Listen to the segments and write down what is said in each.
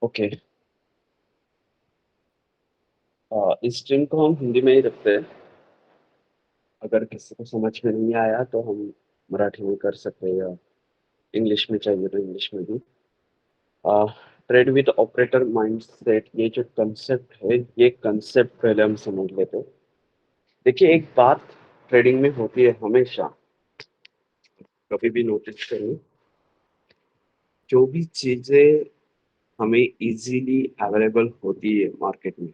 Okay. इस stream को हम हिंदी में ही रखते हैं। अगर किसी को समझ में नहीं आया तो हम मराठी में कर सकते हैं या इंग्लिश में चाहिए तो इंग्लिश में भी। ट्रेड विद ऑपरेटर माइंडसेट, ये जो कंसेप्ट है, ये कंसेप्ट पहले हम समझ लेते हैं। देखिए, एक बात ट्रेडिंग में होती है हमेशा, कभी भी नोटिस करिए। जो भी चीजें हमें इजीली अवेलेबल होती है मार्केट में,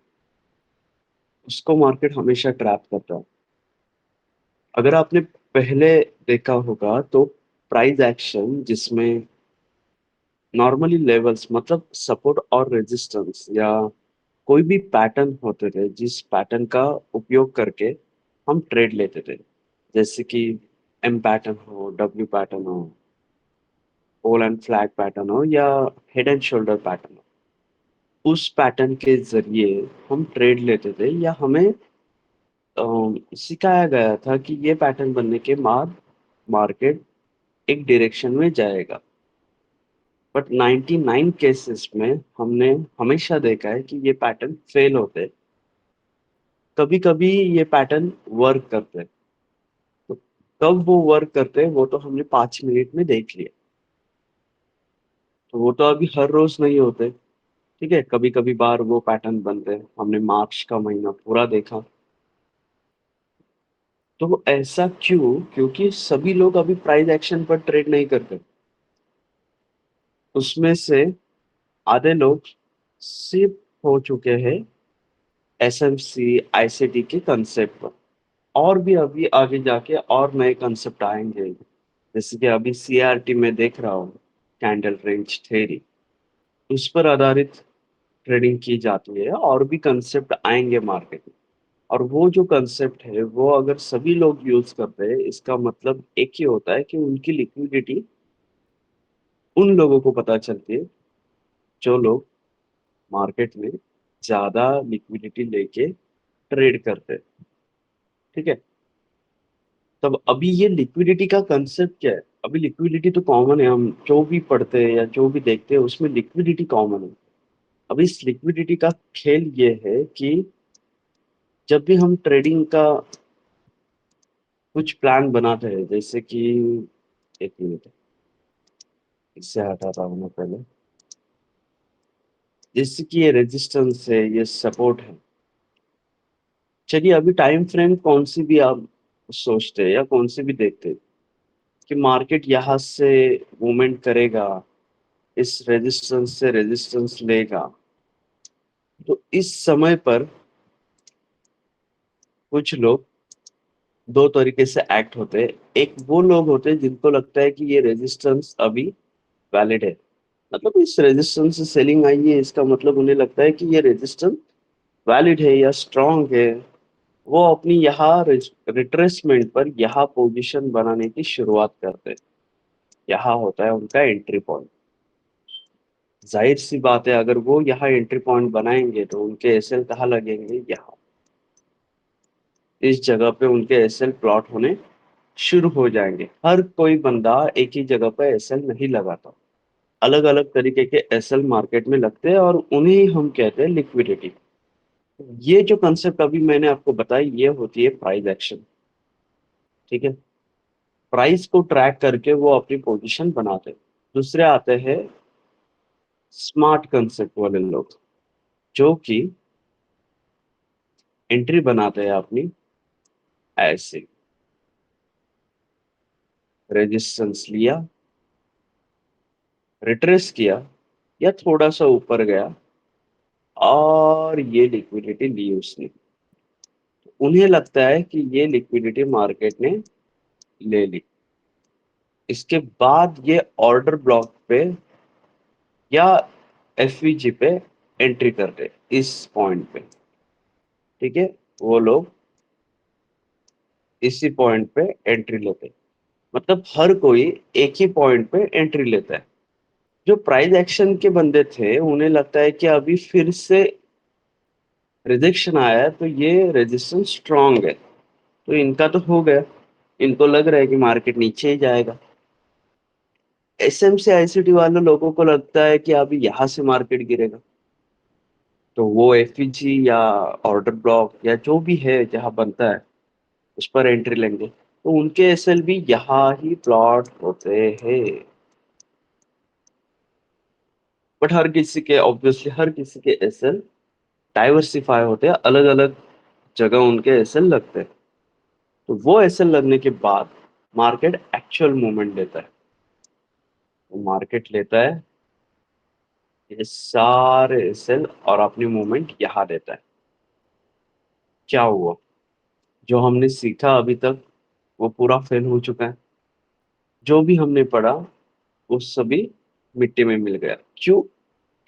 उसको मार्केट हमेशा ट्रैप करता है। अगर आपने पहले देखा होगा तो प्राइस एक्शन जिसमें नॉर्मली लेवल्स मतलब सपोर्ट और रेजिस्टेंस या कोई भी पैटर्न होते थे, जिस पैटर्न का उपयोग करके हम ट्रेड लेते थे, जैसे कि एम पैटर्न हो, डब्ल्यू पैटर्न हो, पोल एंड फ्लैग पैटर्न हो या हेड एंड शोल्डर पैटर्न हो, उस पैटर्न के जरिए हम ट्रेड लेते थे या हमें सिखाया गया था कि ये पैटर्न बनने के बाद मार्केट एक डायरेक्शन में जाएगा। बट 99 केसेस में हमने हमेशा देखा है कि ये पैटर्न फेल होते हैं। कभी कभी ये पैटर्न वर्क करते हैं। तो कब वो वर्क करते हैं वो तो हमने 5 मिनट में देख लिया। तो वो तो अभी हर रोज नहीं होते। ठीक है, कभी कभी बार वो पैटर्न बनते हैं, हमने मार्च का महीना पूरा देखा। तो ऐसा क्यों? क्योंकि सभी लोग अभी प्राइस एक्शन पर ट्रेड नहीं करते। उसमें से आधे लोग सिर्फ हो चुके हैं एसएमसी आईसीटी के कंसेप्ट पर। और भी अभी आगे जाके और नए कंसेप्ट आएंगे, जैसे कि अभी सीआरटी में देख रहा हूँ, कैंडल रेंज थ्योरी, उस पर आधारित ट्रेडिंग की जाती है। और भी कंसेप्ट आएंगे मार्केट में। और वो जो कंसेप्ट है वो अगर सभी लोग यूज करते हैं, इसका मतलब एक ही होता है कि उनकी लिक्विडिटी उन लोगों को पता चलती है जो लोग मार्केट में ज्यादा लिक्विडिटी लेके ट्रेड करते हैं। ठीक है। तब अभी ये लिक्विडिटी का कंसेप्ट क्या है? अभी लिक्विडिटी तो कॉमन है, हम जो भी पढ़ते हैं या जो भी देखते हैं उसमें लिक्विडिटी कॉमन है। अब इस लिक्विडिटी का खेल ये है कि जब भी हम ट्रेडिंग का कुछ प्लान बनाते हैं, जैसे कि एक मिनट, इससे हटाता हूँ मैं पहले। जैसे कि ये रेजिस्टेंस है, ये सपोर्ट है। चलिए, अभी टाइम फ्रेम कौन सी भी आप सोचते हैं या कौन सी भी देखते हैं कि मार्केट यहाँ से मूवमेंट करेगा, इस रेजिस्टेंस से रेजिस्टेंस लेगा। तो इस समय पर कुछ लोग दो तरीके से एक्ट होते हैं। एक वो लोग होते हैं जिनको लगता है कि ये रेजिस्टेंस अभी वैलिड है, मतलब इस रेजिस्टेंस से सेलिंग आई है, इसका मतलब उन्हें लगता है कि ये रेजिस्टेंस वैलिड है या स्ट्रांग है। वो अपनी यहाँ रिट्रेसमेंट पर यहाँ पोजीशन बनाने की शुरुआत करते हैं। यहाँ होता है उनका एंट्री पॉइंट। जाहिर सी बात है, अगर वो यहाँ एंट्री पॉइंट बनाएंगे तो उनके एसएल कहाँ लगेंगे? यहाँ, इस जगह पे उनके एसएल प्लॉट होने शुरू हो जाएंगे। हर कोई बंदा एक ही जगह पे एसएल नहीं लगाता, अलग अलग तरीके के एसएल मार्केट में लगते हैं और उन्हें हम कहते हैं लिक्विडिटी। ये जो कंसेप्ट अभी मैंने आपको बताई, ये होती है प्राइस एक्शन। ठीक है। प्राइस को ट्रैक करके वो अपनी पोजीशन बनाते हैं। दूसरे आते हैं स्मार्ट कंसेप्ट वाले लोग, जो कि एंट्री बनाते हैं अपनी ऐसे, रेजिस्टेंस लिया, रिट्रेस किया या थोड़ा सा ऊपर गया और ये लिक्विडिटी ली उसने। उन्हें लगता है कि ये लिक्विडिटी मार्केट ने ले ली। इसके बाद ये ऑर्डर ब्लॉक पे या एफवीजी पे एंट्री करते इस पॉइंट पे। ठीक है। वो लोग इसी पॉइंट पे एंट्री लेते, मतलब हर कोई एक ही पॉइंट पे एंट्री लेता है। जो प्राइस एक्शन के बंदे थे उन्हें लगता है कि अभी फिर से रिजेक्शन आया है तो ये रेजिस्टेंस स्ट्रांग है, तो इनका तो हो गया। इनको लग रहा है कि मार्केट नीचे ही जाएगा। एसएमसी वाले लोगों को लगता है कि अभी यहाँ से मार्केट गिरेगा, तो वो एफईजी या ऑर्डर ब्लॉक या जो भी है जहाँ बनता है उस पर एंट्री लेंगे, तो उनके एसएल भी यहाँ ही प्लॉट होते हैं। बट हर किसी के ऑब्वियसली हर किसी के एसएल डाइवर्सिफाई होते हैं, अलग अलग जगह उनके एसएल लगते हैं। तो वो एसएल लगने के बाद मार्केट एक्चुअल मूवमेंट लेता है। तो मार्केट लेता है ये सारे एसएल और अपनी मूवमेंट यहाँ देता है। क्या हुआ? जो हमने सीखा अभी तक वो पूरा फेल हो चुका है। जो भी हमने पढ़ा वो सभी मिट्टी में मिल गया। क्यों?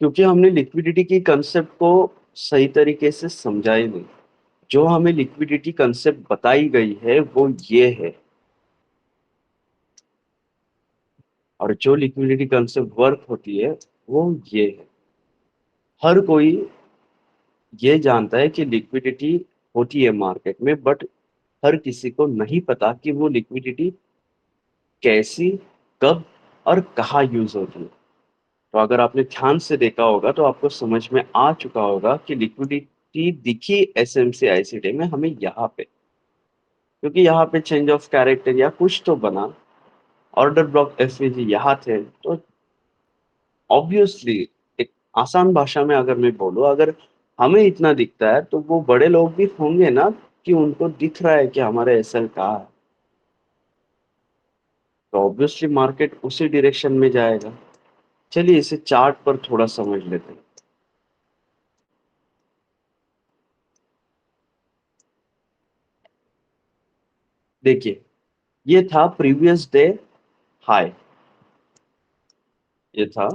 क्योंकि हमने लिक्विडिटी की कंसेप्ट को सही तरीके से समझा ही नहीं। जो हमें लिक्विडिटी कंसेप्ट बताई गई है वो ये है, और जो लिक्विडिटी कंसेप्ट वर्क होती है वो ये है। हर कोई ये जानता है कि लिक्विडिटी होती है मार्केट में, बट हर किसी को नहीं पता कि वो लिक्विडिटी कैसी, कब और कहाँ यूज होती है। तो अगर आपने ध्यान से देखा होगा तो आपको समझ में आ चुका होगा कि लिक्विडिटी दिखी एसएमसी आईसीटी में हमें यहाँ पे, क्योंकि यहाँ पे चेंज ऑफ कैरेक्टर या कुछ तो बना, ऑर्डर ब्लॉक एफवीजी यहाँ थे। तो ऑब्वियसली एक आसान भाषा में अगर मैं बोलूँ, अगर हमें इतना दिखता है तो वो बड़े लोग भी होंगे ना कि उनको दिख रहा है कि हमारे एसएल कहाँ है, तो ऑब्वियसली मार्केट उसी डायरेक्शन में जाएगा। चलिए इसे चार्ट पर थोड़ा समझ लेते हैं। देखिए, ये था प्रीवियस डे हाई, ये था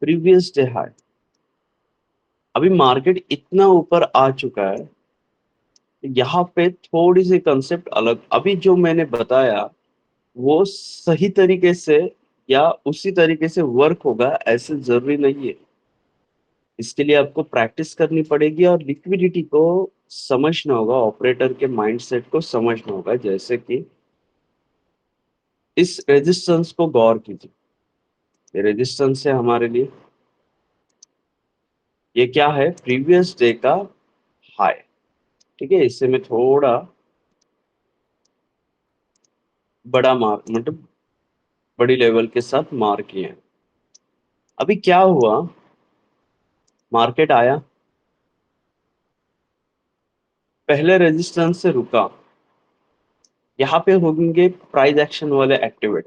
प्रीवियस डे हाई। अभी मार्केट इतना ऊपर आ चुका है, यहाँ पे थोड़ी सी कंसेप्ट अलग, अभी जो मैंने बताया वो सही तरीके से या उसी तरीके से वर्क होगा ऐसे जरूरी नहीं है। इसके लिए आपको प्रैक्टिस करनी पड़ेगी और लिक्विडिटी को समझना होगा, ऑपरेटर के माइंडसेट को समझना होगा। जैसे कि इस रेजिस्टेंस को गौर कीजिए, ये रेजिस्टेंस है हमारे लिए, ये क्या है? प्रीवियस डे का हाई। ठीक है, इससे मैं थोड़ा बड़ा मार्क, मतलब बड़ी लेवल के साथ मार्क किए हैं। अभी क्या हुआ? मार्केट आया, पहले रेजिस्टेंस से रुका, यहाँ पे होंगे प्राइस एक्शन वाले एक्टिवेट,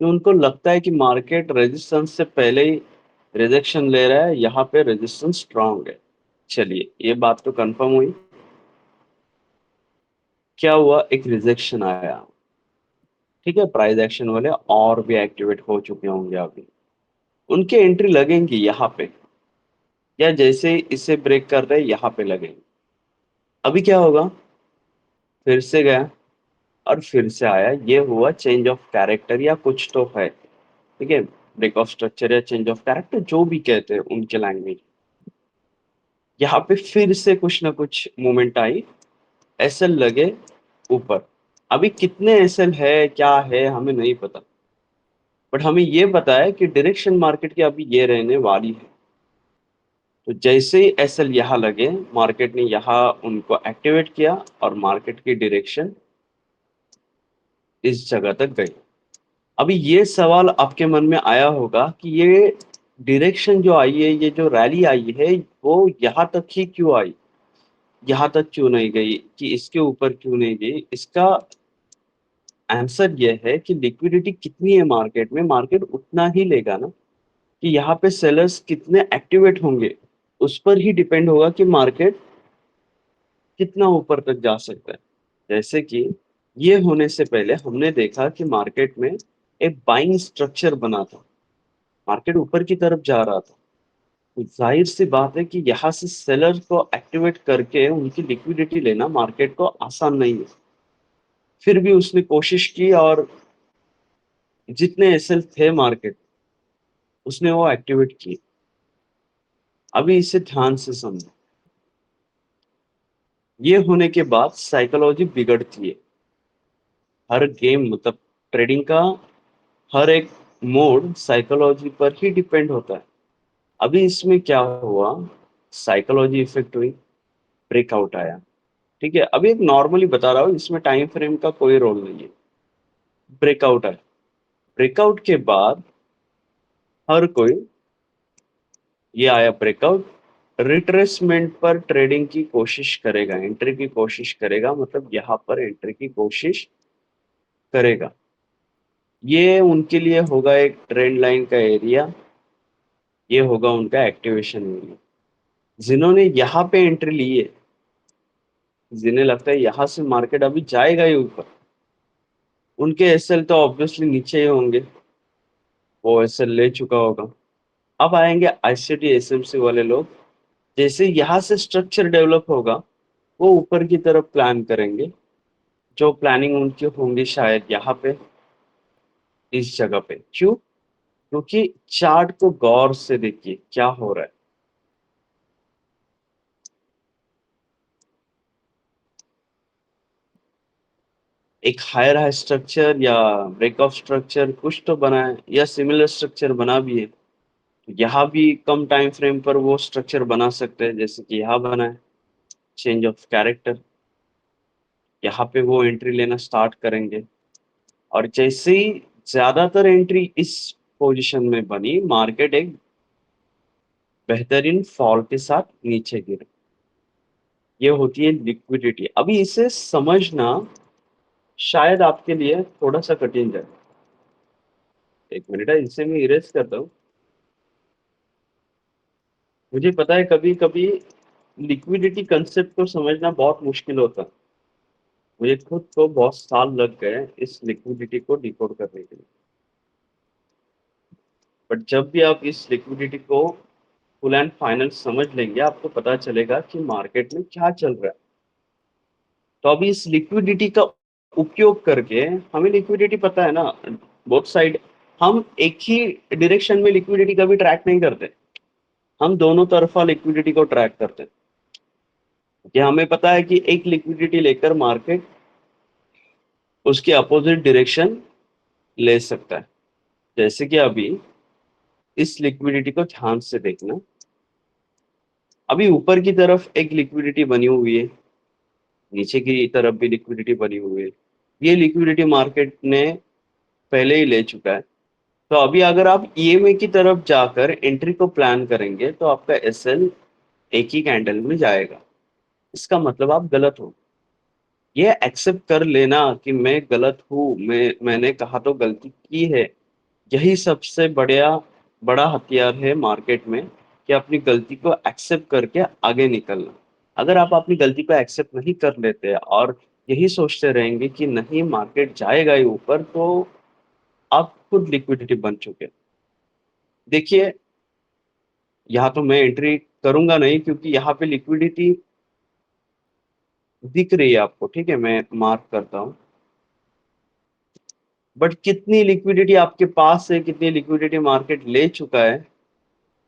तो उनको लगता है कि मार्केट रेजिस्टेंस से पहले ही रिजेक्शन ले रहा है, यहाँ पे रेजिस्टेंस स्ट्रांग है। चलिए ये बात तो कंफर्म हुई। क्या हुआ? एक रिजेक्शन आया। ठीक है, प्राइस एक्शन वाले और भी एक्टिवेट हो चुके होंगे अभी, उनके एंट्री लगेंगी यहाँ पे, या जैसे इसे ब्रेक कर रहे यहाँ पे लगेंगे। अभी क्या होगा? फिर से गया और फिर से आया, ये हुआ चेंज ऑफ कैरेक्टर या कुछ तो है। ठीक है, ब्रेक ऑफ स्ट्रक्चर या चेंज ऑफ कैरेक्टर जो भी कहते हैं उनके लैंग्वेज। यहाँ पे फिर से कुछ ना कुछ मूवमेंट आई, एसएल लगे ऊपर। अभी कितने एसएल है क्या है हमें नहीं पता, बट हमें ये पता है कि डायरेक्शन मार्केट की अभी ये रहने वाली है। तो जैसे ही एसएल यहाँ लगे, मार्केट ने यहाँ उनको एक्टिवेट किया और मार्केट की डायरेक्शन इस जगह तक गई। अभी ये सवाल आपके मन में आया होगा कि ये डायरेक्शन जो आई है, ये जो रैली आई है, वो यहाँ तक ही क्यों आई, यहाँ तक क्यों नहीं गई, कि इसके ऊपर क्यों नहीं गई? इसका आंसर ये है कि लिक्विडिटी कितनी है मार्केट में, मार्केट उतना ही लेगा ना। कि यहाँ पे सेलर्स कितने एक्टिवेट होंगे उस पर ही डिपेंड होगा कि मार्केट कितना ऊपर तक जा सकता है। जैसे कि ये होने से पहले हमने देखा कि मार्केट में एक बाइंग स्ट्रक्चर बना था, मार्केट ऊपर की तरफ जा रहा था। तो जाहिर सी बात है कि यहाँ से सेलर को एक्टिवेट करके उनकी लिक्विडिटी लेना मार्केट को आसान नहीं है। फिर भी उसने कोशिश की और जितने एसएल थे मार्केट, उसने वो एक्टिवेट किए। अभी इसे ध्यान से समझो। ये होने के बाद साइकोलॉजी बिगड़ती है। हर गेम मतलब ट्रेडिंग का हर एक मोड साइकोलॉजी पर ही डिपेंड होता है। अभी इसमें क्या हुआ, साइकोलॉजी इफेक्ट हुई, ब्रेकआउट आया। ठीक है, अभी एक नॉर्मली बता रहा हूँ, इसमें टाइम फ्रेम का कोई रोल नहीं है। ब्रेकआउट आया, ब्रेकआउट के बाद हर कोई, ये आया ब्रेकआउट, रिट्रेसमेंट पर ट्रेडिंग की कोशिश करेगा, एंट्री की कोशिश करेगा, मतलब यहाँ पर एंट्री की कोशिश करेगा। ये उनके लिए होगा एक ट्रेंड लाइन का एरिया, ये होगा उनका एक्टिवेशन एरिया। जिन्होंने यहाँ पे एंट्री ली है, जिन्हें लगता है यहाँ से मार्केट अभी जाएगा ही ऊपर, उनके एसएल तो ऑब्वियसली नीचे ही होंगे, वो एसएल ले चुका होगा। अब आएंगे आईसीटी एसएमसी वाले लोग, जैसे यहाँ से स्ट्रक्चर डेवलप होगा वो ऊपर की तरफ प्लान करेंगे। जो प्लानिंग उनकी होंगी शायद यहाँ पे, इस जगह पे। क्यों? क्योंकि चार्ट को गौर से देखिए क्या हो रहा है। एक हायर हाई स्ट्रक्चर या ब्रेक ऑफ स्ट्रक्चर कुछ तो बना है, या सिमिलर स्ट्रक्चर बना भी है। तो यहाँ भी कम टाइम फ्रेम पर वो स्ट्रक्चर बना सकते हैं, जैसे कि यहाँ बना है, चेंज ऑफ कैरेक्टर। यहाँ पे वो एंट्री लेना स्टार्ट करेंगे, और जैसे ही ज्यादातर एंट्री इस पोजीशन में बनी, मार्केट एक बेहतरीन फॉल के साथ नीचे गिरे। ये होती है लिक्विडिटी। अभी इसे समझना शायद आपके लिए थोड़ा सा कठिन जाए। एक मिनट है, इसे मैं इरेज करता हूँ। मुझे पता है कभी कभी लिक्विडिटी कंसेप्ट को समझना बहुत मुश्किल होता है। मुझे खुद को बहुत साल लग गए इस लिक्विडिटी को डिकोड करने के लिए। बट जब भी आप इस लिक्विडिटी को फुल एंड फाइनल समझ लेंगे, आपको पता चलेगा कि मार्केट में क्या चल रहा है। तो अभी इस लिक्विडिटी का उपयोग करके, हमें लिक्विडिटी पता है ना, बोथ साइड। हम एक ही डायरेक्शन में लिक्विडिटी का भी ट्रैक नहीं करते, हम दोनों तरफा लिक्विडिटी को ट्रैक करते हैं। कि हमें पता है कि एक लिक्विडिटी लेकर मार्केट उसके अपोजिट डायरेक्शन ले सकता है। जैसे कि अभी इस लिक्विडिटी को ध्यान से देखना, अभी ऊपर की तरफ एक लिक्विडिटी बनी हुई है, नीचे की तरफ भी लिक्विडिटी बनी हुई है। ये लिक्विडिटी मार्केट ने पहले ही ले चुका है। तो अभी अगर आप ईएमए की तरफ जाकर एंट्री को प्लान करेंगे, तो आपका एसएल एक ही कैंडल में जाएगा। इसका मतलब आप गलत हो। ये एक्सेप्ट कर लेना कि मैं गलत हूँ, मैंने कहा तो गलती की है। यही सबसे बड़ा हथियार है मार्केट में, कि अपनी गलती को एक्सेप्ट करके आगे निकलना। अगर आप अपनी गलती को एक्सेप्ट नहीं कर लेते और यही सोचते रहेंगे कि नहीं मार्केट जाएगा ही ऊपर, तो आप खुद लिक्विडिटी बन चुके। देखिए, यहाँ तो मैं एंट्री करूंगा नहीं, क्योंकि यहाँ पे लिक्विडिटी दिख रही है आपको। ठीक है, मैं मार्क करता हूँ। बट कितनी लिक्विडिटी आपके पास है, कितनी लिक्विडिटी मार्केट ले चुका है,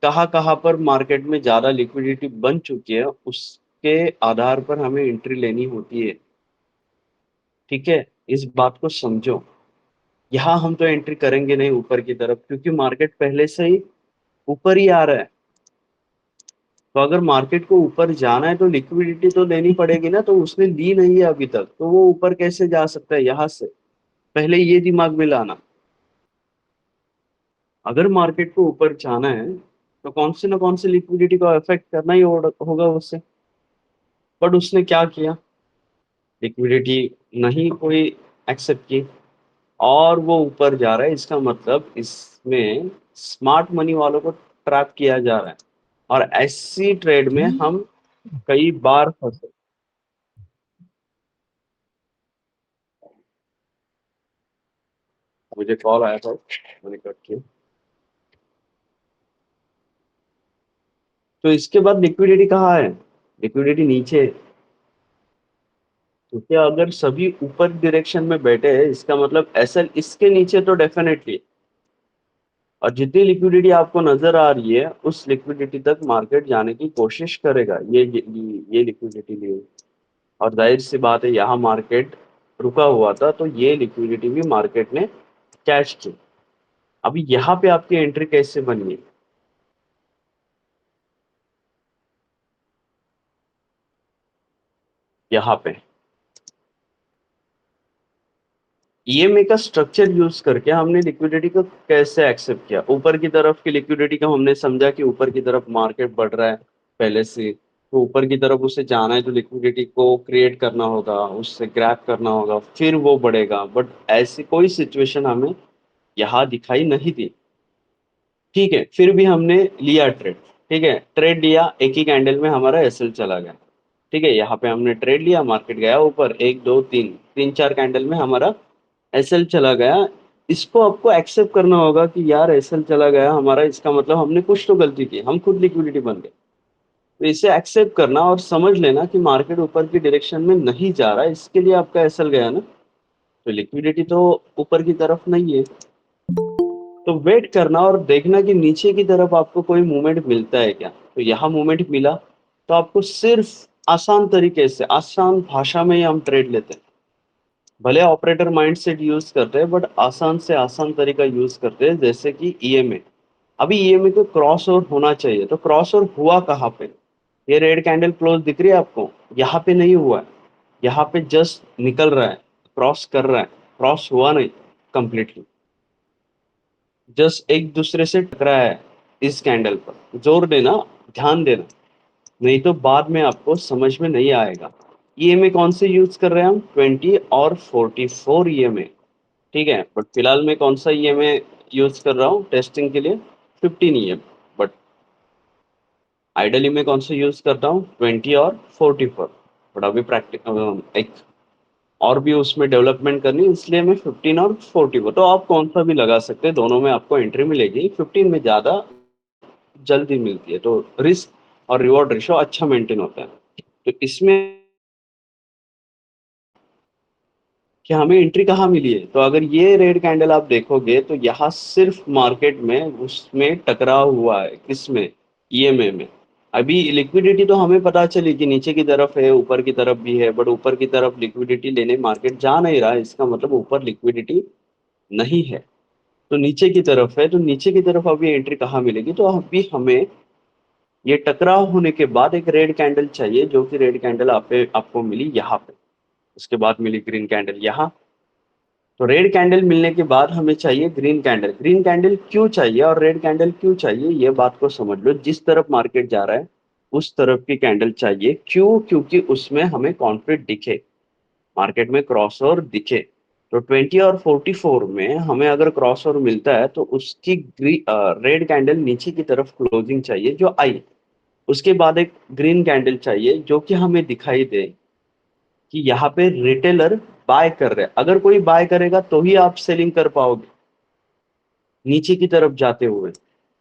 कहाँ कहाँ पर मार्केट में ज्यादा लिक्विडिटी बन चुकी है, उसके आधार पर हमें एंट्री लेनी होती है। ठीक है, इस बात को समझो। यहाँ हम तो एंट्री करेंगे नहीं ऊपर की तरफ, क्योंकि मार्केट पहले से ही ऊपर ही आ रहा है। तो अगर मार्केट को ऊपर जाना है तो लिक्विडिटी तो लेनी पड़ेगी ना, तो उसने ली नहीं है अभी तक, तो वो ऊपर कैसे जा सकता है यहाँ से? पहले ये दिमाग में लाना। अगर मार्केट को ऊपर जाना है तो कौन से ना कौन से लिक्विडिटी को अफेक्ट करना ही होगा उससे। बट उसने क्या किया, लिक्विडिटी नहीं कोई एक्सेप्ट की, और वो ऊपर जा रहा है। इसका मतलब इसमें स्मार्ट मनी वालों को ट्रैप किया जा रहा है, और ऐसी ट्रेड में हम कई बार फंसे। मुझे कॉल आया था, मैंने कट किया। तो इसके बाद लिक्विडिटी कहाँ है? लिक्विडिटी नीचे है। क्योंकि अगर सभी ऊपर डायरेक्शन में बैठे हैं, इसका मतलब एसएल इसके नीचे तो डेफिनेटली। और जितनी लिक्विडिटी आपको नजर आ रही है, उस लिक्विडिटी तक मार्केट जाने की कोशिश करेगा। ये लिक्विडिटी लिए, और जाहिर सी बात है यहाँ मार्केट रुका हुआ था, तो ये लिक्विडिटी भी मार्केट ने कैच की। अभी यहाँ पे आपकी एंट्री कैसे बनी? यहाँ पे ईएमए का स्ट्रक्चर यूज करके हमने लिक्विडिटी को कैसे एक्सेप्ट किया? ऊपर की तरफ की लिक्विडिटी का हमने समझा कि ऊपर की तरफ मार्केट बढ़ रहा है पहले से, तो ऊपर की तरफ उसे जाना है तो लिक्विडिटी को क्रिएट करना होगा, उससे ग्रैब करना होगा, फिर वो बढ़ेगा। बट ऐसी कोई सिचुएशन हमें यहाँ दिखाई नहीं दी। ठीक है, फिर भी हमने लिया ट्रेड। ठीक है, ट्रेड लिया, एक ही कैंडल में हमारा एसएल चला गया। ठीक है, यहाँ पे हमने ट्रेड लिया, मार्केट गया ऊपर, एक दो तीन, तीन चार कैंडल में हमारा एसएल चला गया। इसको आपको एक्सेप्ट करना होगा कि यार एसएल चला गया हमारा, इसका मतलब हमने कुछ तो गलती की, हम खुद लिक्विडिटी बन गए। तो इसे एक्सेप्ट करना और समझ लेना कि मार्केट ऊपर की डायरेक्शन में नहीं जा रहा है, इसके लिए आपका एसएल गया ना, तो लिक्विडिटी तो ऊपर की तरफ नहीं है। तो वेट करना और देखना कि नीचे की तरफ आपको कोई मूवमेंट मिलता है क्या। तो यहाँ मूवमेंट मिला, तो आपको सिर्फ आसान तरीके से, आसान भाषा में ही हम ट्रेड लेते हैं। भले ऑपरेटर माइंडसेट यूज करते हैं, बट आसान से आसान तरीका यूज करते हैं, जैसे कि ईएमए। अभी ईएमए को क्रॉस ओवर होना चाहिए, तो क्रॉस ओवर हुआ कहाँ पे? ये रेड कैंडल क्लोज दिख रही है आपको? यहाँ पे नहीं हुआ है, यहाँ पे जस्ट निकल रहा है, क्रॉस कर रहा है, क्रॉस हुआ नहीं कंप्लीटली, जस्ट एक दूसरे से टकरा है। इस कैंडल पर जोर देना, ध्यान देना, नहीं तो बाद में आपको समझ में नहीं आएगा। ईएमए कौन से यूज कर रहे हैं हम? 20 और 44 ईएमए। ठीक है, बट फिलहाल मैं कौन सा ईएमए यूज कर रहा हूँ टेस्टिंग के लिए? 15 ईएमए। बट आइडली मैं कौन सा यूज करता हूँ? 20 और 44। बट अभी प्रैक्टिकल एक और भी उसमें डेवलपमेंट करनी है, इसलिए मैं 15 और 44, तो आप कौन सा भी लगा सकते हैं, दोनों में आपको एंट्री मिलेगी। 15 में ज़्यादा जल्दी मिलती है, तो रिस्क और रिवॉर्ड रेशो अच्छा मेंटेन होता है। तो इसमें कि हमें एंट्री कहाँ मिली है, तो अगर ये रेड कैंडल आप देखोगे तो यहाँ सिर्फ मार्केट में उसमें टकराव हुआ है, किसमें? ईएमए में। अभी लिक्विडिटी तो हमें पता चली कि नीचे की तरफ है, ऊपर की तरफ भी है, बट ऊपर की तरफ लिक्विडिटी लेने मार्केट जा नहीं रहा है, इसका मतलब ऊपर लिक्विडिटी नहीं है। तो नीचे की तरफ है, तो नीचे की तरफ अभी एंट्री कहाँ मिलेगी? तो अभी हमें ये टकराव होने के बाद एक रेड कैंडल चाहिए, जो कि रेड कैंडल आपको मिली यहाँ पे। उसके बाद मिली ग्रीन कैंडल यहाँ। तो रेड कैंडल मिलने के बाद हमें चाहिए ग्रीन कैंडल। ग्रीन कैंडल क्यों चाहिए और रेड कैंडल क्यों चाहिए, ये बात को समझ लो। जिस तरफ मार्केट जा रहा है उस तरफ की कैंडल चाहिए। क्यों? क्योंकि उसमें हमें कॉन्फ्लिक्ट दिखे, मार्केट में क्रॉस ओवर दिखे। तो 20 और 44 में हमें अगर क्रॉस ओवर मिलता है तो उसकी रेड कैंडल नीचे की तरफ क्लोजिंग चाहिए जो आई। उसके बाद एक ग्रीन कैंडल चाहिए जो कि हमें दिखाई दे कि यहाँ पे रिटेलर बाय कर रहे हैं। अगर कोई बाय करेगा तो ही आप सेलिंग कर पाओगे नीचे की तरफ जाते हुए।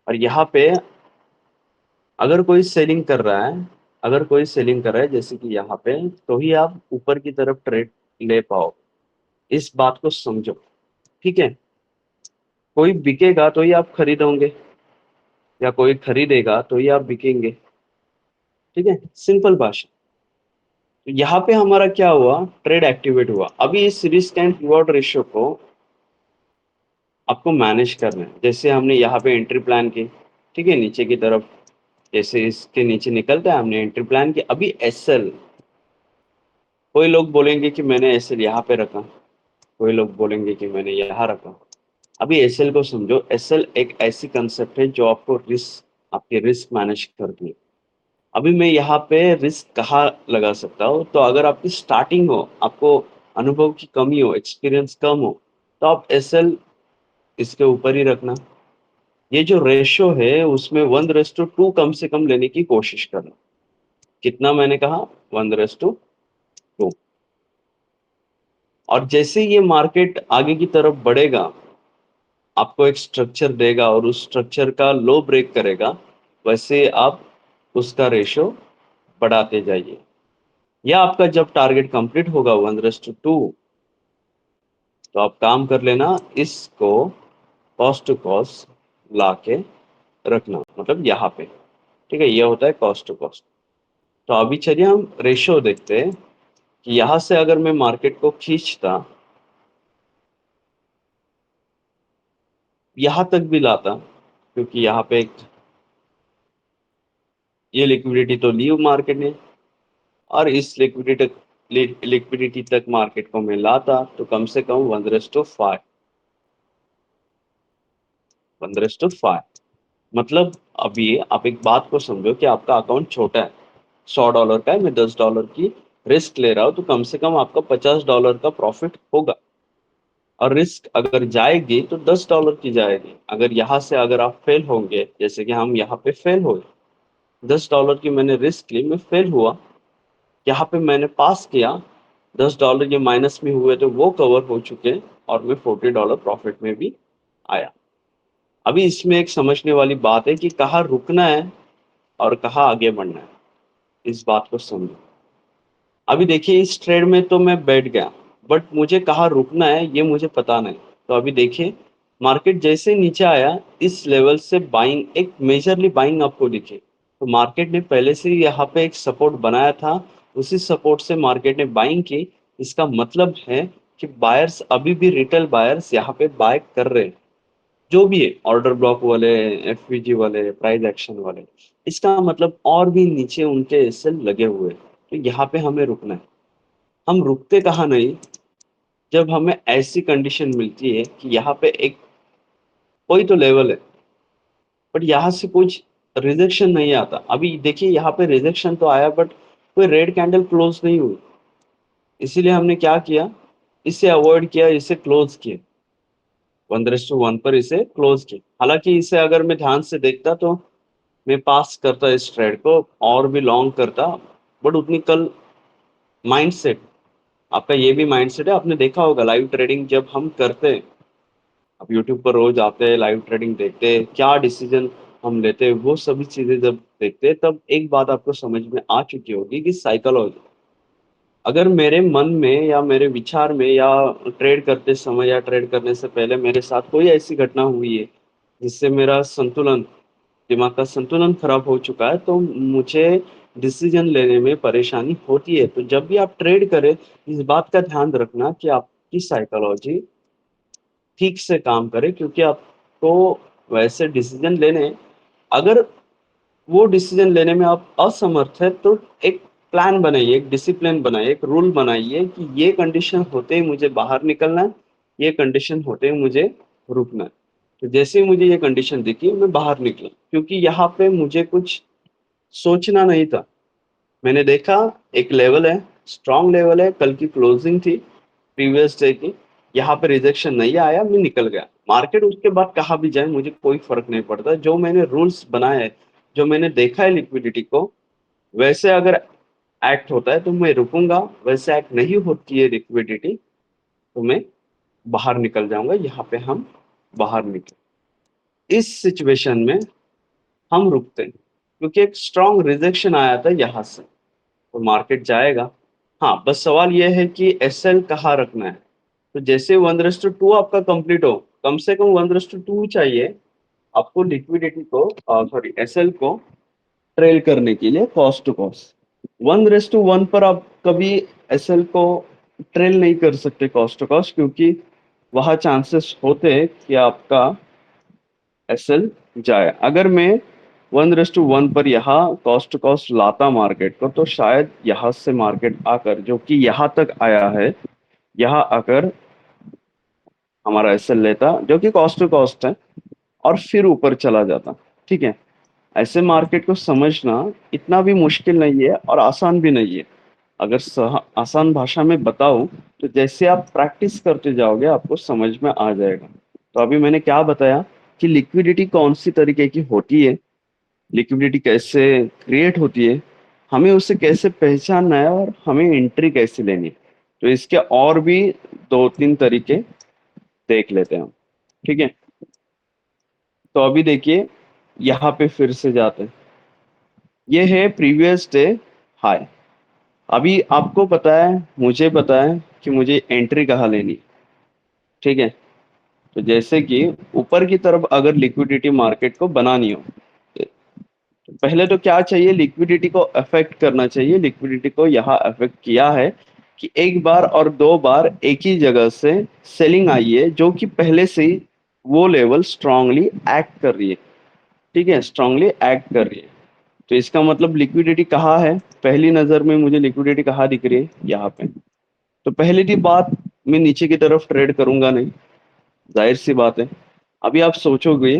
और यहाँ पे अगर कोई सेलिंग कर रहा है, अगर कोई सेलिंग कर रहा है जैसे कि यहाँ पे, तो ही आप ऊपर की तरफ ट्रेड ले पाओ। इस बात को समझो। ठीक है, कोई बिकेगा तो ही आप खरीदोगे, या कोई खरीदेगा तो ही आप बिकेंगे। ठीक है, सिंपल भाषा। तो यहाँ पे हमारा क्या हुआ? ट्रेड एक्टिवेट हुआ। अभी इस रिस्क एंड रिवॉर्ड रेशियो को आपको मैनेज करना है। जैसे हमने यहाँ पे एंट्री प्लान की, ठीक है, नीचे की तरफ जैसे इसके नीचे निकलता है, हमने एंट्री प्लान की। अभी एसएल, कोई लोग बोलेंगे कि मैंने एसएल यहाँ पे रखा, कोई लोग बोलेंगे कि मैंने यहाँ रखा। अभी एसएल को समझो। एसएल एक ऐसी कंसेप्ट है जो आपको आपके रिस्क मैनेज करती है। अभी मैं यहाँ पे रिस्क कहाँ लगा सकता हूँ? तो अगर आपकी स्टार्टिंग हो, आपको अनुभव की कमी हो, एक्सपीरियंस कम हो, तो आप एसएल इसके ऊपर ही रखना। ये जो रेशो है उसमें 1:2 कम से कम लेने की कोशिश करना। कितना मैंने कहा? 1:2। और जैसे ये मार्केट आगे की तरफ बढ़ेगा, आपको एक स्ट्रक्चर देगा और उस स्ट्रक्चर का लो ब्रेक करेगा, वैसे आप उसका रेशो बढ़ाते जाइए। या आपका जब टारगेट कंप्लीट होगा 1:2, तो आप काम कर लेना, इसको कॉस्ट टू कॉस्ट ला के रखना, मतलब यहाँ पे। ठीक है, ये होता है कॉस्ट टू कॉस्ट। तो अभी चलिए हम रेशो देखते हैं कि यहाँ से अगर मैं मार्केट को खींचता, यहां तक भी लाता, क्योंकि यहाँ पे ये लिक्विडिटी तो ली मार्केट ने, और इस लिक्विडिटी तक मार्केट को मैं लाता तो कम से कम 1:5, 1:5। मतलब अभी आप एक बात को समझो कि आपका अकाउंट छोटा है, $100 का है, मैं $10 की रिस्क ले रहा हूं, तो कम से कम आपका $50 का प्रॉफिट होगा। और रिस्क अगर जाएगी तो $10 की जाएगी। अगर यहाँ से अगर आप फेल होंगे, जैसे कि हम यहाँ पे फेल हुए, $10 की मैंने रिस्क ली, मैं फेल हुआ, यहाँ पे मैंने पास किया, $10 ये माइनस में हुए तो वो कवर हो चुके, और मैं $40 प्रॉफिट में भी आया। अभी इसमें एक समझने वाली बात है कि कहाँ रुकना है और कहाँ आगे बढ़ना है, इस बात को समझो। अभी देखिए इस ट्रेड में तो मैं बैठ गया, बट मुझे कहाँ रुकना है ये मुझे पता नहीं। तो अभी देखिए मार्केट जैसे नीचे आया, इस लेवल से बाइंग, एक मेजरली बाइंग आपको दिखे, तो मार्केट ने पहले से ही यहाँ पे एक सपोर्ट बनाया था, उसी सपोर्ट से मार्केट ने बाइंग की। इसका मतलब है कि बायर्स, अभी भी रिटेल बायर्स यहाँ पे बाय कर रहे हैं, जो भी है, ऑर्डर ब्लॉक वाले, एफवीजी वाले, प्राइस एक्शन वाले। इसका मतलब और भी नीचे उनके एसएल लगे हुए हैं। तो यहाँ पे हमें रुकना है। हम रुकते कहाँ नहीं, जब हमें ऐसी कंडीशन मिलती है कि यहाँ पे एक कोई तो लेवल है, बट यहाँ से कुछ रिजेक्शन नहीं आता। अभी देखिए यहाँ पे रिजेक्शन तो आया, बट कोई रेड कैंडल क्लोज नहीं हुई, इसीलिए हमने क्या किया, इसे अवॉइड किया, इसे क्लोज किया, 1:1 पर इसे क्लोज किया। हालांकि इसे अगर मैं ध्यान से देखता तो मैं पास करता इस ट्रेड को, और भी लॉन्ग करता, बट उतनी कल माइंडसेट, आपका ये भी माइंडसेट है, आपने देखा होगा लाइव ट्रेडिंग जब हम करते हैं, आप यूट्यूब पर रोज आते हैं, लाइव ट्रेडिंग देखते हैं, क्या डिसीजन हम लेते हैं, वो सभी चीजें जब देखते हैं, तब एक बात आपको समझ में आ चुकी होगी कि साइकोलॉजी, अगर मेरे मन में या मेरे विचार में या ट्रेड करते समय या ट्रेड करने से पहले मेरे साथ कोई ऐसी घटना हुई है जिससे मेरा संतुलन, दिमाग का संतुलन खराब हो चुका है, तो मुझे डिसीजन लेने में परेशानी होती है। तो जब भी आप ट्रेड करें, इस बात का ध्यान रखना कि आपकी साइकोलॉजी ठीक से काम करे, क्योंकि आपको वैसे डिसीजन लेने, अगर वो डिसीजन लेने में आप असमर्थ है, तो एक प्लान बनाइए, एक डिसिप्लिन बनाइए, एक रूल बनाइए कि ये कंडीशन होते ही मुझे बाहर निकलना है, ये कंडीशन होते ही मुझे रुकना है। तो जैसे ही मुझे ये कंडीशन दिखी, मैं बाहर निकला, क्योंकि यहाँ पे मुझे कुछ सोचना नहीं था। मैंने देखा एक लेवल है, स्ट्रॉन्ग लेवल है, कल की क्लोजिंग थी प्रीवियस डे की, यहाँ पे रिजेक्शन नहीं आया, मैं निकल गया। मार्केट उसके बाद कहाँ भी जाए मुझे कोई फर्क नहीं पड़ता, जो मैंने रूल्स बनाए हैं, जो मैंने देखा है लिक्विडिटी को, वैसे अगर एक्ट होता है तो मैं रुकूंगा, वैसे एक्ट नहीं होती है लिक्विडिटी तो मैं बाहर निकल जाऊंगा। यहाँ पे हम बाहर निकल, इस सिचुएशन में हम रुकते हैं, क्योंकि एक स्ट्रॉन्ग रिजेक्शन आया था यहाँ से, तो मार्केट जाएगा। हाँ, बस सवाल यह है कि एसएल कहाँ रखना है। तो जैसे 1:2 आपका कंप्लीट हो, कम से कम 1:2 चाहिए आपको लिक्विडिटी को, सॉरी एसएल को ट्रेल करने के लिए, कॉस्ट टू कॉस्ट। 1:1 पर आप कभी एसएल को ट्रेल नहीं कर सकते कॉस्ट टू कॉस्ट, क्योंकि वहां चांसेस होते हैं कि आपका एसएल जाए। अगर मैं 1:1 पर यहाँ कॉस्ट टू कॉस्ट लाता मार्केट को, तो शायद यहाँ से मार्केट आकर, जो कि यहाँ तक आया है, यहाँ आकर हमारा एसएल लेता, जो कि कॉस्ट टू कॉस्ट है, और फिर ऊपर चला जाता। ठीक है, ऐसे मार्केट को समझना इतना भी मुश्किल नहीं है और आसान भी नहीं है। अगर आसान भाषा में बताऊं, तो जैसे आप प्रैक्टिस करते जाओगे आपको समझ में आ जाएगा। तो अभी मैंने क्या बताया कि लिक्विडिटी कौन सी तरीके की होती है, लिक्विडिटी कैसे क्रिएट होती है, हमें उसे कैसे पहचानना है, और हमें एंट्री कैसे लेनी है। तो इसके और भी 2-3 तरीके देख लेते हैं हम। ठीक है, तो अभी देखिए यहाँ पे फिर से जाते हैं, ये है प्रीवियस डे हाई। अभी आपको पता है, मुझे पता है कि मुझे एंट्री कहाँ लेनी है। ठीक है, तो जैसे कि ऊपर की तरफ अगर लिक्विडिटी मार्केट को बनानी हो, तो पहले तो क्या चाहिए, लिक्विडिटी को अफेक्ट करना चाहिए। लिक्विडिटी को यहाँ अफेक्ट किया है कि एक बार और दो बार एक ही जगह से सेलिंग आई है, जो कि पहले से ही वो लेवल स्ट्रांगली एक्ट कर रही है। ठीक है, स्ट्रांगली एक्ट कर रही है। तो इसका मतलब लिक्विडिटी कहाँ है? पहली नजर में मुझे लिक्विडिटी कहाँ दिख रही है? यहाँ पे। तो पहली की बात, मैं नीचे की तरफ ट्रेड करूंगा नहीं, जाहिर सी बात है। अभी आप सोचोगे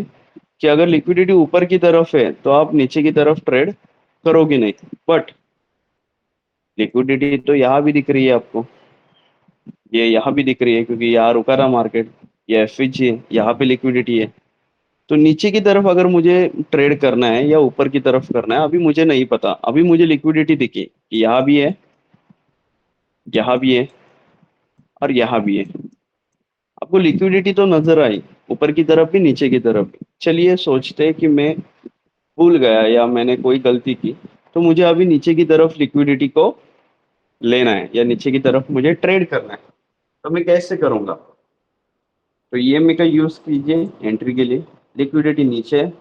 कि अगर लिक्विडिटी ऊपर की तरफ है तो आप नीचे की तरफ ट्रेड करोगे नहीं, बट लिक्विडिटी तो यहाँ भी दिख रही है आपको, ये यहाँ भी दिख रही है क्योंकि यहाँ रुका था मार्केट, ये एफविजी है, यहाँ पे लिक्विडिटी है। तो नीचे की तरफ अगर मुझे ट्रेड करना है या ऊपर की तरफ करना है, अभी मुझे नहीं पता। अभी मुझे लिक्विडिटी दिखी कि यहाँ भी है, यहाँ भी है और यहाँ भी है। आपको लिक्विडिटी तो नजर आई, ऊपर की तरफ भी नीचे की तरफ भी। चलिए सोचते हैं कि मैं भूल गया या मैंने कोई गलती की, तो मुझे अभी नीचे की तरफ लिक्विडिटी को लेना है या नीचे की तरफ मुझे ट्रेड करना है। तो मैं कैसे करूंगा? तो ईएमए का यूज कीजिए एंट्री के लिए। लिक्विडिटी नीचे है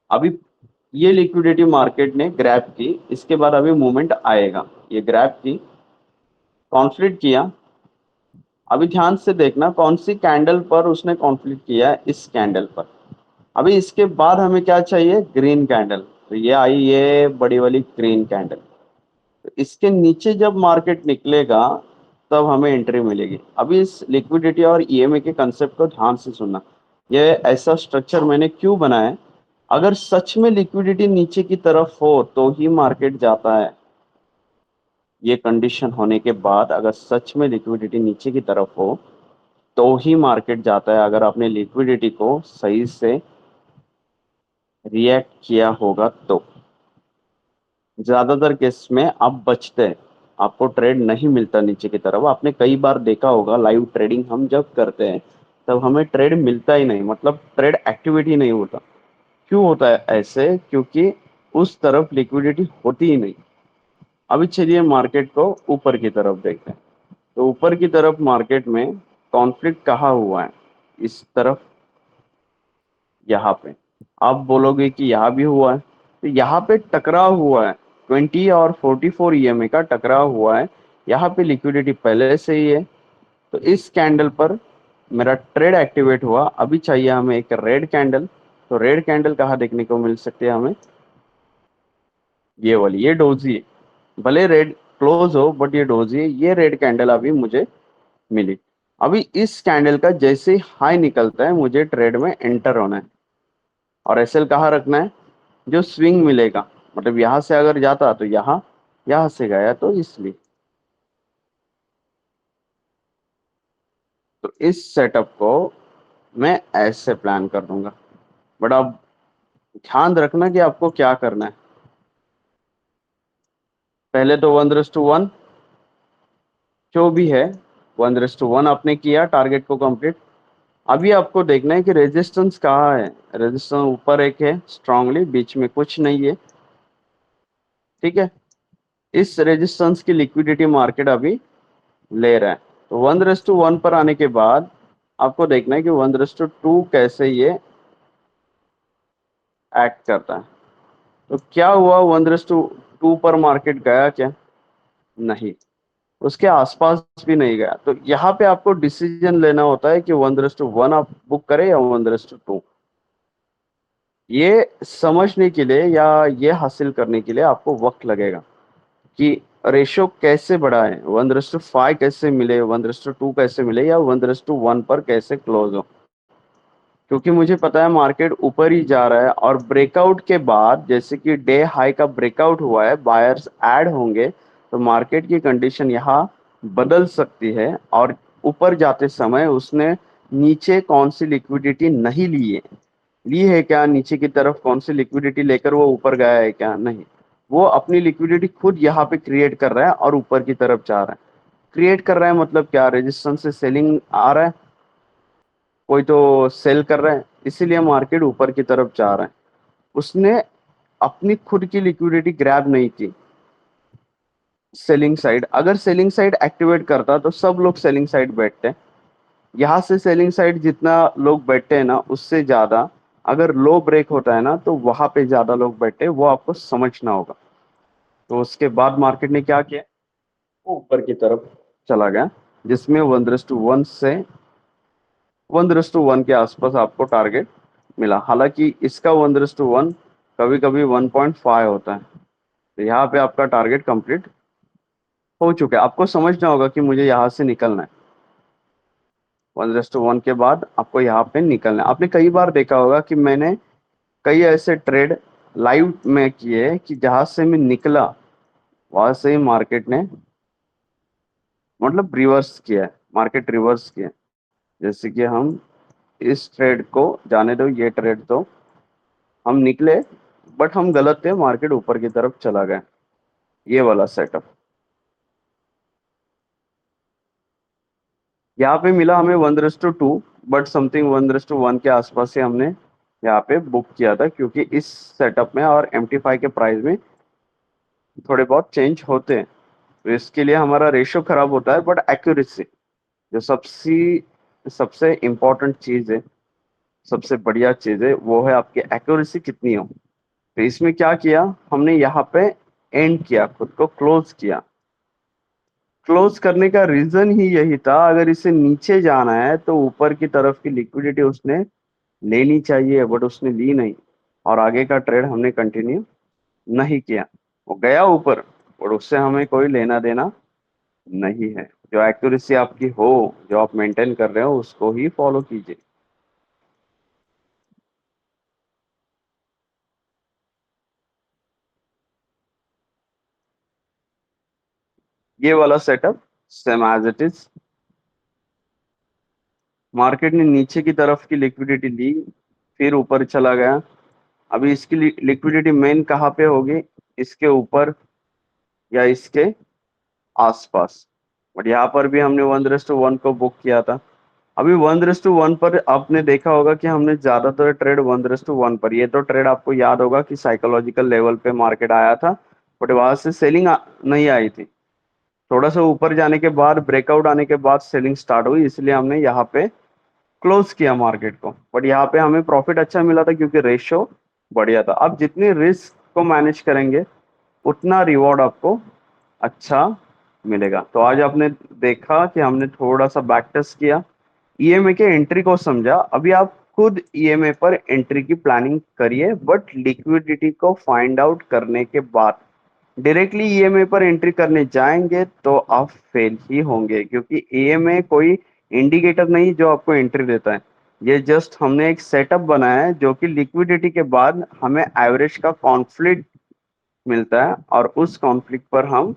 अभी, ये लिक्विडिटी मार्केट ने ग्रैब की, इसके बाद अभी मूवमेंट आएगा। ये ग्रैब की, कॉन्फ्लिक्ट किया। अभी ध्यान से देखना कौन सी कैंडल पर उसने कॉन्फ्लिक्ट किया है, इस कैंडल पर। अभी इसके बाद हमें क्या चाहिए? Green candle. तो ये आई, ये बड़ी वाली ग्रीन कैंडल। तो इसके नीचे जब मार्केट निकलेगा तब हमें एंट्री मिलेगी। अभी इस लिक्विडिटी और ईएमए के कंसेप्ट को ध्यान से सुनना। ये ऐसा स्ट्रक्चर मैंने क्यों बनाया है? अगर सच में लिक्विडिटी नीचे की तरफ हो तो ही मार्केट जाता है। ये कंडीशन होने के बाद अगर सच में लिक्विडिटी नीचे की तरफ हो तो ही मार्केट जाता है, अगर आपने लिक्विडिटी को सही से रिएक्ट किया होगा तो। ज्यादातर केस में आप बचते हैं, आपको ट्रेड नहीं मिलता नीचे की तरफ। आपने कई बार देखा होगा, लाइव ट्रेडिंग हम जब करते हैं तब हमें ट्रेड मिलता ही नहीं, मतलब ट्रेड एक्टिविटी नहीं होता। क्यों होता है ऐसे? क्योंकि उस तरफ लिक्विडिटी होती ही नहीं। अभी चलिए मार्केट को ऊपर की तरफ देखते हैं। तो ऊपर की तरफ मार्केट में कॉन्फ्लिक्ट कहाँ हुआ है? इस तरफ, यहाँ पे। आप बोलोगे कि यहाँ भी हुआ है, तो यहाँ पे टकराव हुआ है। 20 और 44 ईएमए का टकराव हुआ है। यहाँ पे लिक्विडिटी पहले से ही है। तो इस कैंडल पर मेरा ट्रेड एक्टिवेट हुआ। अभी चाहिए हमें एक रेड कैंडल। तो रेड कैंडल कहाँ देखने को मिल सकती है हमें? ये वाली, ये डोजी है। भले रेड क्लोज हो बट ये डोजी है। ये रेड कैंडल अभी मुझे मिली। अभी इस कैंडल का जैसे ही हाई निकलता है मुझे ट्रेड में एंटर होना है। और एसएल कहाँ रखना है? जो स्विंग मिलेगा, मतलब यहां से अगर जाता तो यहाँ, यहां से गया तो इसलिए। तो इस सेटअप को मैं ऐसे प्लान कर दूंगा। बट अब ध्यान रखना कि आपको क्या करना है। पहले तो 1:1 जो भी है, 1:1 आपने किया टारगेट को कंप्लीट। अभी आपको देखना है कि रेजिस्टेंस कहाँ है। रेजिस्टेंस ऊपर एक है स्ट्रांगली, बीच में कुछ नहीं है। ठीक है, इस रेजिस्टेंस की लिक्विडिटी मार्केट अभी ले रहा है। तो 1:1 पर आने के बाद आपको देखना है कि 1:2 कैसे ये एक्ट करता है। तो क्या हुआ? 1:2 पर मार्केट गया क्या? नहीं, उसके आसपास भी नहीं गया। तो यहाँ पे आपको डिसीजन लेना होता है कि 1:1 आप बुक करें या 1:2। ये समझने के लिए या ये हासिल करने के लिए आपको वक्त लगेगा कि रेशो कैसे बढ़ाएं, 1:5 कैसे मिले, 1:2 कैसे मिले, या 1:1 पर कैसे क्लोज हो। क्योंकि मुझे पता है मार्केट ऊपर ही जा रहा है और ब्रेकआउट के बाद जैसे कि डे हाई का ब्रेकआउट हुआ है, बायर्स ऐड होंगे, तो मार्केट की कंडीशन यहाँ बदल सकती है। और ऊपर जाते समय उसने नीचे कौन सी लिक्विडिटी नहीं ली है क्या? नीचे की तरफ कौन सी लिक्विडिटी लेकर वो ऊपर गया है क्या? नहीं, वो अपनी लिक्विडिटी खुद यहाँ पे क्रिएट कर रहा है और ऊपर की तरफ जा रहा है। क्रिएट कर रहा है मतलब क्या? रेजिस्टेंस से सेलिंग आ रहा है, कोई तो सेल कर रहा है, इसीलिए मार्केट ऊपर की तरफ जा रहा है। उसने अपनी खुद की लिक्विडिटी ग्रैब नहीं की। सेलिंग साइड, अगर सेलिंग साइड एक्टिवेट करता तो सब लोग सेलिंग साइड बैठते हैं। यहाँ से सेलिंग साइड जितना लोग बैठते हैं ना, उससे ज्यादा अगर लो ब्रेक होता है ना तो वहां पे ज्यादा लोग बैठे हैं, वो आपको समझना होगा। तो उसके बाद मार्केट ने क्या किया? वो ऊपर की तरफ चला गया, जिसमें 1:1 से 1:1 के आसपास आपको टारगेट मिला। हालांकि इसका 1:1 कभी कभी 1.5 होता है। तो यहाँ पे आपका टारगेट कंप्लीट हो चुका है। आपको समझना होगा कि मुझे यहाँ से निकलना है। 1:1 के बाद आपको यहाँ पे निकलना है। आपने कई बार देखा होगा कि मैंने कई ऐसे ट्रेड लाइव में किए कि जहां से मैं निकला वहां से ही मार्केट ने मतलब रिवर्स किया है, मार्केट रिवर्स किया है। जैसे कि हम इस ट्रेड को जाने दो, ये ट्रेड तो हम निकले बट हम गलत थे, मार्केट ऊपर की तरफ चला गया। ये वाला सेटअप यहाँ पे मिला हमें 1:2, बट समथिंग 1:1 के आसपास से हमने यहाँ पे बुक किया था, क्योंकि इस सेटअप में और MT5 के प्राइस में थोड़े बहुत चेंज होते हैं। तो इसके लिए हमारा रेशियो खराब होता है, बट एक्यूरेसी जो सबसे सबसे इम्पोर्टेंट चीज है, सबसे बढ़िया चीज है, वो है आपकी एक्यूरेसी कितनी हो। तो इसमें क्या किया हमने, यहाँ पे एंड किया, खुद को क्लोज किया। क्लोज करने का रीजन ही यही था, अगर इसे नीचे जाना है तो ऊपर की तरफ की लिक्विडिटी उसने लेनी चाहिए, बट उसने ली नहीं, और आगे का ट्रेड हमने कंटिन्यू नहीं किया। वो गया ऊपर और उससे हमें कोई लेना देना नहीं है। जो एक्यूरेसी आपकी हो, जो आप मेंटेन कर रहे हो, उसको ही फॉलो कीजिए। ये वाला setup same as it is. Market ने नीचे की तरफ की लिक्विडिटी ली, फिर ऊपर चला गया। अभी इसकी लिक्विडिटी मेन कहाँ पे होगी, इसके ऊपर या इसके आसपास। बट यहाँ पर भी हमने 1:1 को बुक किया था। अभी 1:1 पर आपने देखा होगा कि हमने ज्यादातर ट्रेड 1:1 पर, ये तो ट्रेड आपको याद होगा कि साइकोलॉजिकल लेवल पे मार्केट आया था, बट वहां से सेलिंग नहीं आई थी। थोड़ा सा ऊपर जाने के बाद, ब्रेकआउट आने के बाद सेलिंग स्टार्ट हुई, इसलिए हमने यहाँ पे क्लोज किया मार्केट को। बट यहाँ पे हमें प्रॉफिट अच्छा मिला था, क्योंकि रेशियो बढ़िया था। आप जितने रिस्क को मैनेज करेंगे उतना रिवॉर्ड आपको अच्छा मिलेगा। तो आज आपने देखा कि हमने थोड़ा सा बैक टेस्ट किया, ईएमए के एंट्री को समझा। अभी आप खुद ईएमए पर एंट्री की प्लानिंग करिए, बट लिक्विडिटी को फाइंड आउट करने के बाद डायरेक्टली ईएमए पर एंट्री करने जाएंगे तो आप फेल ही होंगे, क्योंकि ईएमए कोई इंडिकेटर नहीं जो आपको एंट्री देता है। ये जस्ट हमने एक सेटअप बनाया है जो कि लिक्विडिटी के बाद हमें एवरेज का कॉन्फ्लिक्ट मिलता है, और उस कॉन्फ्लिक्ट पर हम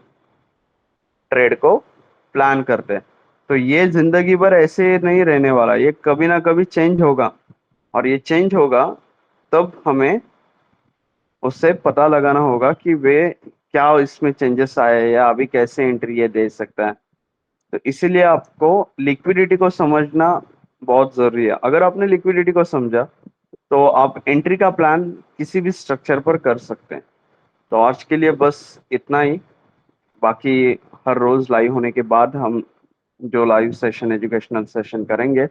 ट्रेड को प्लान करते हैं। तो ये जिंदगी भर ऐसे नहीं रहने वाला, ये कभी ना कभी चेंज होगा, और ये चेंज होगा तब हमें उससे पता लगाना होगा कि वे क्या इसमें चेंजेस आए, या अभी कैसे एंट्री ये दे सकता है। तो इसीलिए आपको लिक्विडिटी को समझना बहुत जरूरी है। अगर आपने लिक्विडिटी को समझा तो आप एंट्री का प्लान किसी भी स्ट्रक्चर पर कर सकते हैं। तो आज के लिए बस इतना ही। बाकी हर रोज लाइव होने के बाद हम जो लाइव सेशन, एजुकेशनल सेशन करेंगे,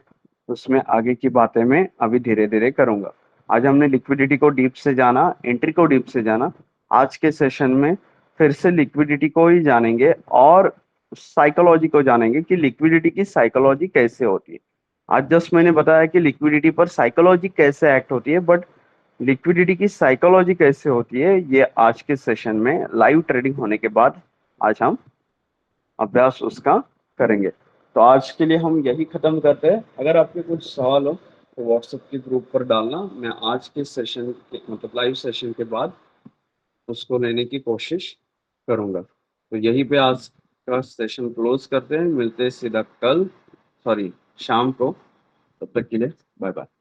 उसमें आगे की बातें मैं अभी धीरे धीरे करूंगा। आज हमने लिक्विडिटी को डीप से जाना, एंट्री को डीप से जाना। आज के सेशन में फिर से लिक्विडिटी को ही जानेंगे, और साइकोलॉजी को जानेंगे कि लिक्विडिटी की साइकोलॉजी कैसे होती है। आज जस्ट मैंने बताया कि लिक्विडिटी पर साइकोलॉजी कैसे एक्ट होती है, बट लिक्विडिटी की साइकोलॉजी कैसे होती है, ये आज के सेशन में लाइव ट्रेडिंग होने के बाद आज हम अभ्यास उसका करेंगे। तो आज के लिए हम यही खत्म करते हैं। अगर आपके कुछ सवाल हो तो व्हाट्सएप के ग्रुप पर डालना, मैं आज के सेशन के मतलब लाइव सेशन के बाद उसको लेने की कोशिश करूंगा। तो यहीं पे आज का सेशन क्लोज करते हैं, मिलते हैं सीधा कल, सॉरी शाम को। तब तक के लिए बाय बाय।